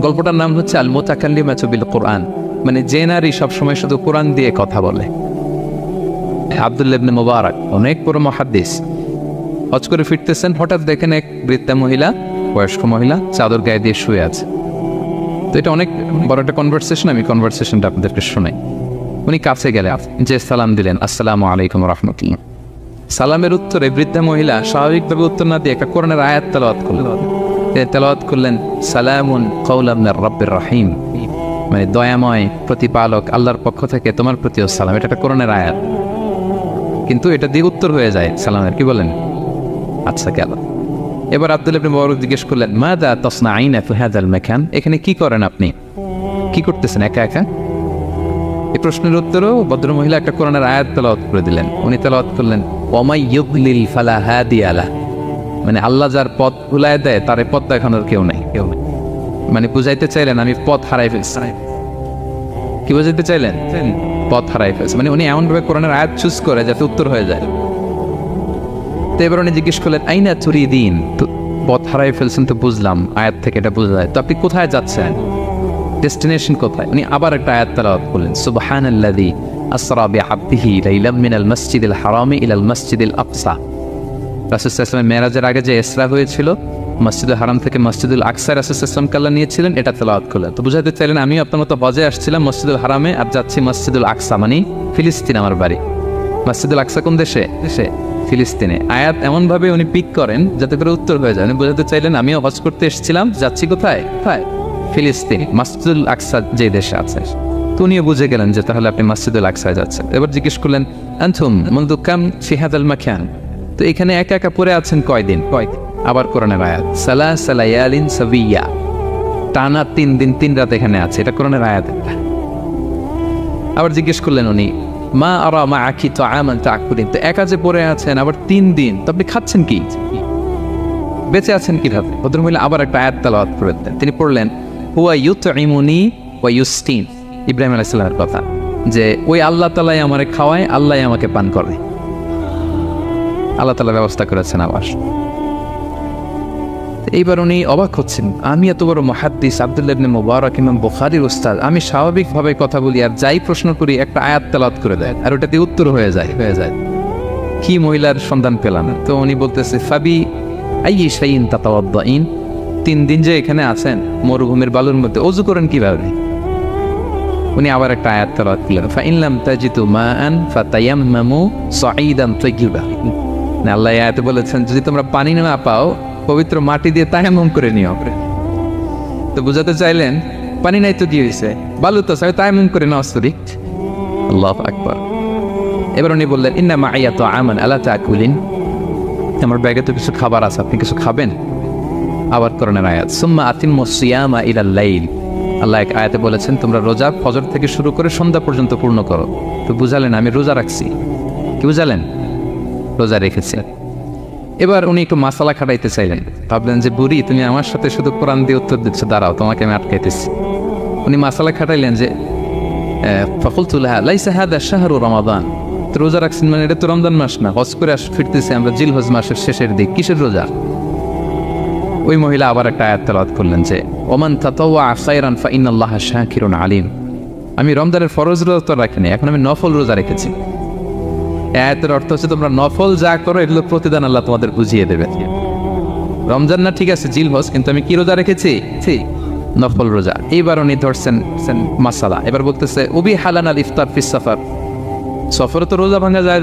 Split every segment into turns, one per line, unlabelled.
গল্পটার নাম হচ্ছে আল মুতাকাল্লিমাতু বিল কোরআন, মানে যে নারী সবসময় শুধু কোরআন দিয়ে কথা বলে। আব্দুল্লাহ ইবনে মুবারক অনেক বড় মুহাদ্দিস, হজ করে ফিরতেছেন, হঠাৎ দেখেন এক বৃদ্ধা মহিলা, বয়স্ক মহিলা চাদর গায়ে দিয়ে শুয়ে আছে। তো এটা অনেক বড় একটা কনভারসেশন, আমি কনভারসেশনটা আপনাদেরকে শোনাই। উনি কাছে গেলে যে সালাম দিলেন, আসসালামু আলাইকুম রাহমাতুল্লাহ। সালামের উত্তরে বৃদ্ধা মহিলা স্বাভাবিকভাবে উত্তর না দিয়ে একটা কোরআনের আয়াত তেলাওয়াত করলেন। তিনি তেলাওয়াত করলেন সালামুন কাওলাম মির রাব্বির রহিম, মানে দয়াময় প্রতিপালক আল্লাহর পক্ষ থেকে তোমার প্রতিও সালাম। এটা একটা কোরআনের আয়াত, কিন্তু এটা দিয়ে উত্তর হয়ে যায় সালামের। কি বলেন? আচ্ছা গেল। এবার আব্দুল্লাহ ইবনে মুবারক জিজ্ঞেস করলেন মাযা তাসনাঈনা ফি হাযাল মাকান, এখানে কি করেন আপনি, কি করতেছেন একা একা? এই প্রশ্নের উত্তরেও ভদ্রমহিলা একটা কোরআনের আয়াত তেলাওয়াত করে দিলেন। উনি তেলাওয়াত করলেন ওয়ামাই ইউদ্লিল ফালা হাদিয়া লাহ, মানে আল্লাহ যার পথ ভুলায় দেয় তার পথ দেখানোর কেউ নাই, কেউ নেই। মানে বুঝাইতে চাইলেন আমি পথ হারাই ফেলছি। কি বুঝাইতে চাইলেন? পথ হারাই ফেলছে, মানে উনি এমনভাবে কোরআনের আয়াত চুজ করে যাতে উত্তর হয়ে যায়। তো এবার উনি জিজ্ঞেস করলেন আইনা তুরিদিন, তো পথ হারাই ফেলছেন তো বুঝলাম, আয়াত থেকে এটা বোঝা যায়, তো আপনি কোথায় যাচ্ছেন, ডেস্টিনেশন কোথায়? উনি আবার একটা আয়াত তেলাওয়াত করলেন সুবহানাল্লাযী আসরা বিআবদিহি লাইলাম মিনাল মাসজিদিল হারামি ইলাল মাসজিদিল আকসা। রাসূল সাল্লাল্লাহু আলাইহি ওয়াসাল্লাম মেরাজের আগে যে ইসরা হয়েছিল, মসজিদুল হারাম থেকে মসজিদুল আকসা রাসূল সাল্লাল্লাহু আলাইহি ওয়াসাল্লাম আল্লাহ নিয়েছিলেন, এটা তেলাওয়াত করলেন। তো বুঝাতে চাইলেন আমিও আপনার মতো হজে আসছিলাম মসজিদুল হারামে, আর যাচ্ছি মসজিদুল আকসা, মানে ফিলিস্তিন আমার বাড়ি। মসজিদুল আকসা কোন দেশে? দেশে ফিলিস্তিনে। আয়াত এমনভাবে উনি পিক করেন যাতে করে উত্তর হয়ে যায়। উনি বুঝাতে চাইলেন আমিও হজ করতে এসেছিলাম, যাচ্ছি কোথায়? কোথায়? ফিলিস্তিন, মসজিদুল আকসা যে দেশে আছে। তো উনিও বুঝে গেলেন যে তাহলে আপনি মসজিদুল আকসায় যাচ্ছেন। এবার জিজ্ঞেস করলেন আনতুম মুনযু কাম ফি হাযাল মাকান, তো এখানে একা একা পড়ে আছেন কয়দিন? আবার কোরআনের আয়াত সালাসা লায়ালিন সাবিয়া, টানা 3 দিন 3 রাত এখানে আছে, এটা কোরআনের আয়াত। আবার জিজ্ঞেস করলেন উনি মা আরা মাআকি তাআমান তাকুলিন, তো একা যে পড়ে আছেন আবার 3 দিন, তো আপনি খাচ্ছেন কি, বেঁচে আছেন কিভাবে? ভদ্রমহিলা আবার একটা আয়াত তেলাওয়াত করলেন। তিনি পড়লেন হুয়া ইউতঈমুনি ওয়া ইউসকিন, ইব্রাহিম আলাইহিস সালামের কথা, যে ওই আল্লাহ তাআলাই আমারে খাওয়ায়, আল্লাহই আমাকে পান করে, আল্লাহ তাআলা ব্যবস্থা করেছেন আবার। এইবার উনি অবাক হচ্ছেন, আমি এত বড় মুহাদ্দিস আব্দুল্লাহ ইবনে মুবারক ইমাম বুখারীর উস্তাদ, আমি স্বাভাবিকভাবে কথা বলি আর যাই প্রশ্ন করি একটা আয়াত তেলাওয়াত করে দেয় আর ওটাতে উত্তর হয়ে যায়। কি মহিলার সন্ধান পেলাম? তো উনি বলতেছে ফাবি আইয়ি শাইইন তাতাওয়াদ্দাইন, 3 দিন যে এখানে আছেন মরুভূমির বালুর মধ্যে, ওযু করেন কিভাবে? উনি আবার একটা আয়াত তেলাওয়াত করলেন ফাইন লাম তাজিদু মাআন ফাতায়াম্মামু সাঈদান তাইয়্যিবা, আল্লাহ আয়াতে বলেছেন যদি তোমরা পানি না পাও পবিত্র মাটি দিয়ে তায়াম্মুম করে নিও। তো বুঝাতে চাইলেন পানি নাই তো কি হয়েছে, বালু তো তায়াম্মুম করে নাও। আল্লাহু আকবার। এবার উনি বললেন ইন্না মাইয়া তাআমান আলা তাকুলিন, আমার ব্যাগে তো কিছু খাবার আছে, আপনি কিছু খাবেন? আবার কোরআনের আয়াত সুম্মা আতিম্মুস সিয়ামা ইলাল লাইল, আল্লাহ এক আয়াতে বলেছেন তোমরা রোজা ফজর থেকে শুরু করে সন্ধ্যা পর্যন্ত পূর্ণ করো। তো বুঝালেন আমি রোজা রাখছি, কি বুঝালেন? রোজা রেখেছি। এবার উনি একটু মাসালা খাটাইতে চাইলেন, ভাবলেন যে বুড়ি তুমি আমার সাথে শুধু কোরআন দিয়ে উত্তর দিচ্ছ, দাঁড়াও তোমাকে আমি আটকাইতেছি। উনি মাসালা খাটাইলেন যে ফাকুলতু লাহা লাইসা হাদা শাহরু রমাদান, তো রোজা রাখছেন মানে এটা তো রমজান মাস না, হজ করে ফিরতেছি আমরা জিলহজ মাসের শেষের দিক, কিসের রোজা? ওই মহিলা আবার একটা আয়াত তেলাওয়াত করলেন যে ওমান তাতাওয়া খায়রান ফাইনাল্লাহা শাকিরুন আলিম, আমি রমজানের ফরজ রোজা তো রাখিনি, এখন আমি নফল রোজা রেখেছি। আয়াতের অর্থ হচ্ছে তোমরা নফল যা করো এগুলো প্রতিদান আল্লাহ তোমাদের বুঝিয়ে দেবে। রমজান না ঠিক আছে জিলহজ, কিন্তু আমি কি রোজা রেখেছি? নফল রোজা। এইবার উনি ধরছেন মাসালা, এবার বলতেছে উবি হালান আল ইফতার ফিস সাফার, সফরে তো রোজা ভাঙা যায়,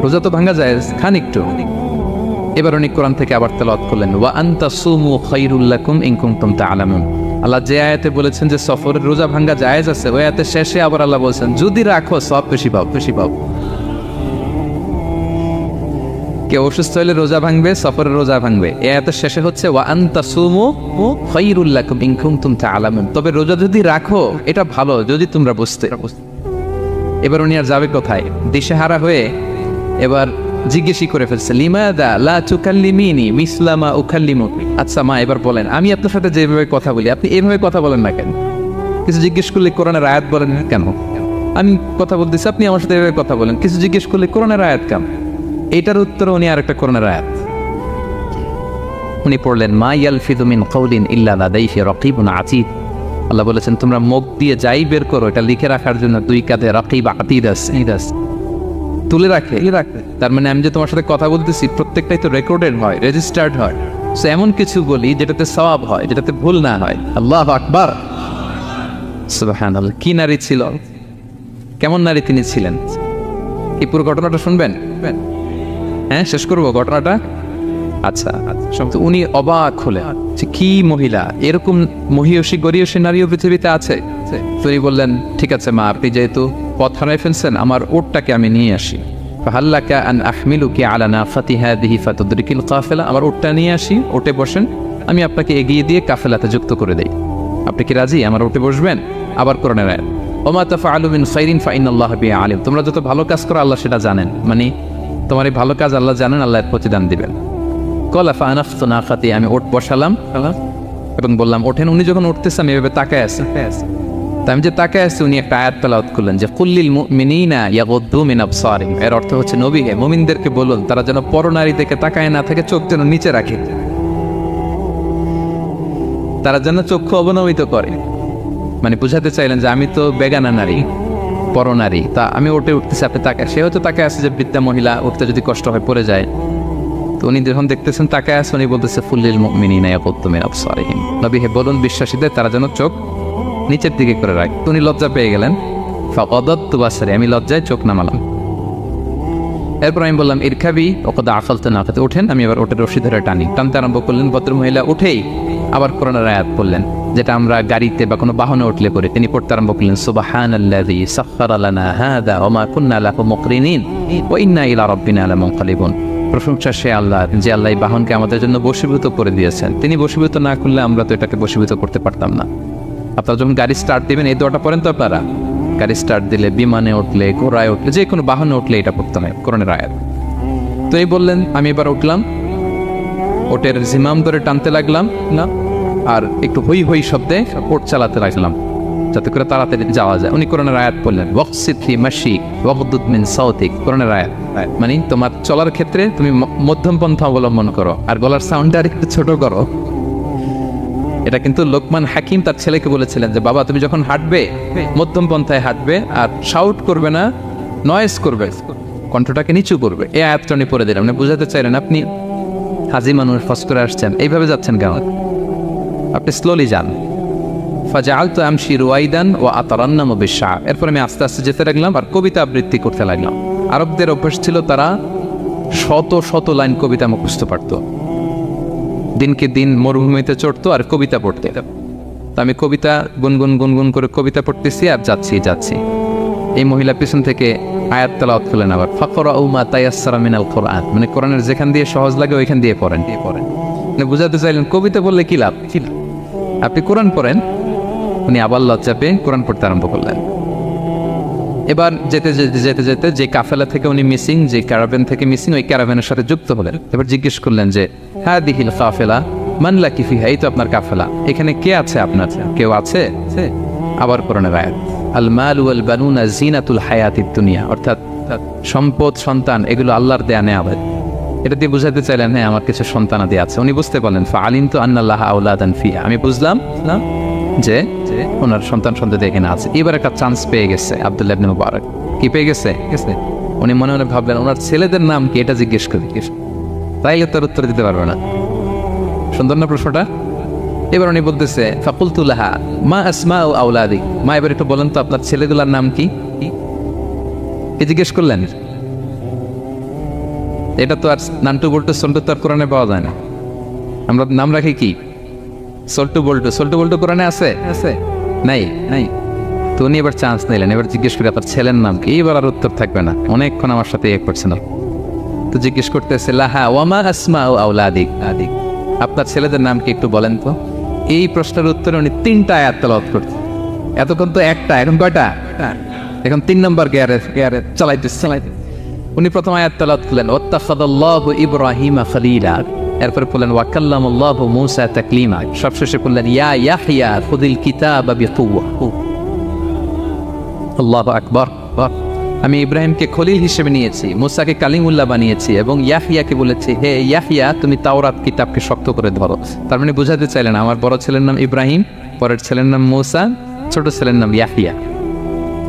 রোজা তো ভাঙা যায়, খান একটু। এবার উনি কোরআন থেকে আবার তেলাওয়াত করলেন ওয়া আনতা সুমু খায়রুল লাকুম ইন কুনতুম তা'লামুন, আল্লাহ যে আয়াতে বলেছেন যে সফরের রোজা ভাঙা জায়েজ আছে, ওই আয়াতের শেষে আবার আল্লাহ বলছেন যদি রাখো সব বেশি পাও। কেউ অসুস্থ হলে রোজা ভাঙবে, সফরের রোজা ভাঙবে, এই আয়াতের শেষে হচ্ছে ওয়া আনতা সুমু খায়রুল লাকুম ইন কুনতুম তা'লামুন, তবে রোজা যদি রাখো এটা ভালো যদি তোমরা বুঝতে। এবার উনি আর যাবে কোথায়? দিশেহারা হয়ে এবার জিজ্ঞেসই করে ফেলছে লিমাদা লা তুকাল্লিমিনি মিসলা মা উকাল্লিমুকি, আচ্ছা মা এবার বলেন আমি আপনার সাথে যেভাবে কথা বলি আপনি এইভাবে কথা বলেন না কেন? কিছু জিজ্ঞেস করলে কোরআনের আয়াত বলেন কেন? আমি কথা বলতেছি আপনি আমার সাথে এভাবে কথা বলেন, কিছু জিজ্ঞেস করলে কোরআনের আয়াত কেন? এইটার উত্তর উনি আর একটা কোরআনের আয়াত উনি পড়লেন মা ইয়ালফিযু মিন কাউলিন ইল্লা লাদাইহি রাকিবুন আতীদ। আল্লাহ বলেছেন তোমরা মুখ দিয়ে যাই বের করো এটা লিখে রাখার জন্য দুই কাঁধে রাকিব আতীদ আছে, তুলে রাখে। তার মানে আমি যে তোমার সাথে কথা বলতেছি প্রত্যেকটাই তো রেকর্ডেড হয়, রেজিস্টার্ড হয়। সো এমন কিছু বলি যেটাতে সওয়াব হয়, যেটাতে ভুল না হয়। আল্লাহু আকবার, সুবহানাল্লাহ। কি নারী ছিল, কেমন নারী তিনি ছিলেন, এই পুরো ঘটনাটা শুনবেন? হ্যাঁ, শেষ করবো ঘটনাটা। আচ্ছা, তো উনি অবাক হলেন যে কি মহিলা, এরকম মহিয়সী গরিয়সী নারীও পৃথিবীতে আছে। তিনি বললেন ঠিক আছে মা, আপনি যেহেতু পথ হারাই ফেলছেন, আমার ওটটাকে আমি নিয়ে আসি। ফাহাল্লাকা আন আহমিলুকি আলা নাফাতি হাদিহি ফাতুদরিকিল কাফেলা। আমার ওটটা নিয়ে আসি, ওটে বসেন, আমি আপনাকে এগিয়ে দিয়ে কাফেলাতে যুক্ত করে দেই। আপনি কি রাজি আমার ওটে বসবেন? আবার কোরআনের আয়াত, ওমা তাফআলু মিন খাইরিন ফাইনাল্লাহা বিহি আলিম। তোমরা যত ভালো কাজ করো আল্লাহ সেটা জানেন, মানে তোমার এই ভালো কাজ আল্লাহ জানেন, আল্লাহ এর প্রতিদান দিবেন। কলা ফানাফতু নাকাতি, আমি ওট বসালাম এবং বললাম ওঠেন। উনি যখন উঠতেছে আমি এভাবে তাকায় আছি, তা আমি যে তাকায় আছি উনি একটা আয়াত তেলাওয়াত করলেন যে কুল্লিল মুমিনিনা ইয়াগুদ্দু মিন আবসারিহিম। এর অর্থ হচ্ছে নবী হে, মুমিনদেরকে বলুন তারা যেন পরনারী দেখে তাকায় না থাকে, চোখ যেন নিচে রাখে, তারা যেন চক্ষু অবনমিত করে। মানে বুঝাতে চাইলেন যে আমি তো বেগানা নারী, পরনারী, তা আমি ওটে উঠতেছি, আপনি তাকায়। সে হয়তো তাকায় আছে যে বৃদ্ধা মহিলা উঠতে যদি কষ্ট হয় পড়ে যায়। তো উনি যখন দেখতেছেন তাকায় আছে, উনি বলতেছে ফুল্লিল মুমিনিনা ইয়াগুদ্দু মিন আবসারিহিম। নবী হে বলুন বিশ্বাসীদের তারা যেন চোখ নিচের দিকে করে রাখে। উনি লজ্জা পেয়ে গেলেন। ফাকাদাতু বাসারি, আমি লজ্জায় চোখ নামালাম। এরপর আমি বললাম ইরকাবি ওয়াকাদ আকালতু নাকাতি, ওঠেন। আমি এবার ওটের রশি ধরে টানতে আরম্ভ করলেন। ভদ্রমহিলা উঠেই আবার কোরআনের আয়াত পড়লেন, যেটা আমরা গাড়িতে বা কোনো বাহনে উঠলে পড়ে। তিনি পড়তে আরম্ভ করলেন সুবহানাল্লাযী সাখখারা লানা হাযা ওয়া মা কুন্না লাহু মুকরিনিন ওয়া ইন্না ইলা রাব্বিনা লামুনকালিবুন। প্রশংসা সে আল্লাহ, যে আল্লাহ এই বাহনকে আমাদের জন্য বশীভূত করে দিয়েছেন। তিনি বশীভূত না করলে আমরা তো এটাকে বশীভূত করতে পারতাম না। আপনারা যখন গাড়ি স্টার্ট দিবেন এই দোয়াটা পড়েন তো আপনারা। গাড়ি স্টার্ট দিলে, বিমানে উঠলে, ঘোড়ায় উঠলে, যে কোনো বাহনে উঠলে এটা পড়তে হয়, কোরআনের আয়াত। তো এই বললেন, আমি এবার উঠলাম, ওটের জিমাম ধরে টানতে লাগলাম না, আর একটু হই হই শব্দে ওট চালাতে লাগলাম যাতে করে তাড়াতাড়ি যাওয়া যায়। উনি কোরআনের আয়াত বললেন ওয়াকসিদ ফি মাশিক ওয়াগদুদ মিন সাউতিক। কোরআনের আয়াত মানে তোমার চলার ক্ষেত্রে তুমি মধ্যম পন্থা অবলম্বন করো আর গলার সাউন্ডটা আর একটু ছোট করো। এটা কিন্তু লোকমান হাকিম তার ছেলেকে বলেছিলেন যে বাবা তুমি যখন হাঁটবে মধ্যম পন্থায় হাঁটবে, আর শাউট করবে না, নয়েজ করবে, কণ্ঠটাকে নিচু করবে। এই আয়াতটা উনি পড়ে দিলাম। মানে বুঝাতে চাইলেন আপনি হাজি মানুষ, ফস করে আসছেন, এইভাবে যাচ্ছেন কেন, আপনি স্লোলি যান। ফাজাআলতু আমশি রুয়াইদান ওয়া আতারান্নামু বিশ-শা'র। এরপর আমি আস্তে আস্তে যেতে লাগলাম আর কবিতা আবৃত্তি করতে লাগলাম। আরবদের অভ্যাস ছিল তারা শত শত লাইন কবিতা মুখস্থ পারত, দিনকে দিন মরুভূমিতে চড়তো আর কবিতা পড়তে। তো আমি কবিতা গুনগুন করে কবিতা পড়তেছি আর যাচ্ছি। এই মহিলা পিছন থেকে আয়াত তেলাওয়াত করলেন আবার ফাকরাউ মা তায়াসসারা মিনাল কুরআন। মানে কোরআনের যেখান দিয়ে সহজ লাগে ওইখান দিয়ে পড়েন। মানে বুঝাতে চাইলেন কবিতা বললে কি লাভ, আপনি কোরআন পড়েন। উনি আবার লজ্জা পেয়ে কোরআন পড়তে আরম্ভ করলেন। এবার যেতে যে কাফেলা থেকে উনি মিসিং, যে ক্যারাভ্যান থেকে মিসিং, ওই ক্যারাভ্যানের সাথে যুক্ত হলেন। এবার জিজ্ঞেস করলেন যে হাদিহিল কাফেলা মান লাকি ফিহা, এই তো আপনার কাফেলা, এখানে কে আছে আপনার, কেউ আছে? আবার কোরআনের আয়াত আল মাল ওয়াল বানুনা জিনাতুল হায়াতিদ দুনিয়া, অর্থাৎ সম্পদ সন্তান এগুলো আল্লাহর দেয়া নেয়ামত। এটা দিয়ে বুঝাতে চাইলেন হ্যাঁ আমার কিছু সন্তানাদি আছে। উনি বুঝতে পারলেন ফাআলিমতু আন্নাল্লাহা আওলাদান ফিহা, আমি বুঝলাম যে ওনার সন্তান এখানে আছে। এবার একটা চান্স পেয়ে গেছে আব্দুল্লাহ ইবনে মুবারক। কি পেয়ে গেছে? উনি মনে মনে ভাবলেন ওনার ছেলেদের নাম কি, এটা জিজ্ঞেস করি, তাইলে তার উত্তর দিতে পারবে না। সুন্দর না প্রশ্নটা? এবার উনি বলতেছে ফাকুলতু লাহা মা আসমাউ আওলাদি, মা এবার একটু বলেন তো আপনার ছেলেগুলোর নাম কি জিজ্ঞেস করলেন। এটা তো আর নান্টু বল্টু সল্টু তো আর কোরআনে পাওয়া যায় না। আমরা নাম রাখি কি সল্টু বল্টু কোরআনে আছে নাই। তো উনি এবার চান্স নিলেন, এবার জিজ্ঞেস করি আপনার ছেলের নাম কি। এবার আর উত্তর থাকবে না, অনেকক্ষণ আমার সাথে এক করছে না। তো জিজ্ঞেস করতেছে লাহা ওয়ামা আসমাউ আওলাদিক, আপনার ছেলেদের নাম কি একটু বলেন তো। এই প্রশ্নের উত্তরে উনি 3টা আয়াত তেলাওয়াত করতেন। এতক্ষণ তো একটা, এখন কয়টা? এখন 3 নম্বর গিয়ারে চালাইতে। উনি প্রথম আয়াত তেলাওয়াত করলেন ওয়াত্তাখাযাল্লাহু ইব্রাহিমা খলিলা, এরপরে বললেন ওয়া কাল্লামাল্লাহু মূসা তাকলিমা, সবশেষে বললেন ইয়া ইয়াহইয়া খুযিল কিতাবা বিকুওয়া। আল্লাহু আকবার। আমি ইব্রাহিমকে খলিল হিসেবে নিয়েছি, মুসাকে কালিমুল্লাহ বানিয়েছি, এবং ইয়াহিয়াকে বলেছি হে ইয়াহিয়া তুমি তাওরাত কিতাবকে শক্ত করে ধরো। তার মানে বোঝাতে চাইলেন আমার বড় ছেলের নাম ইব্রাহিম, পরের ছেলের নাম মুসা, ছোট ছেলের নাম ইয়াহিয়া।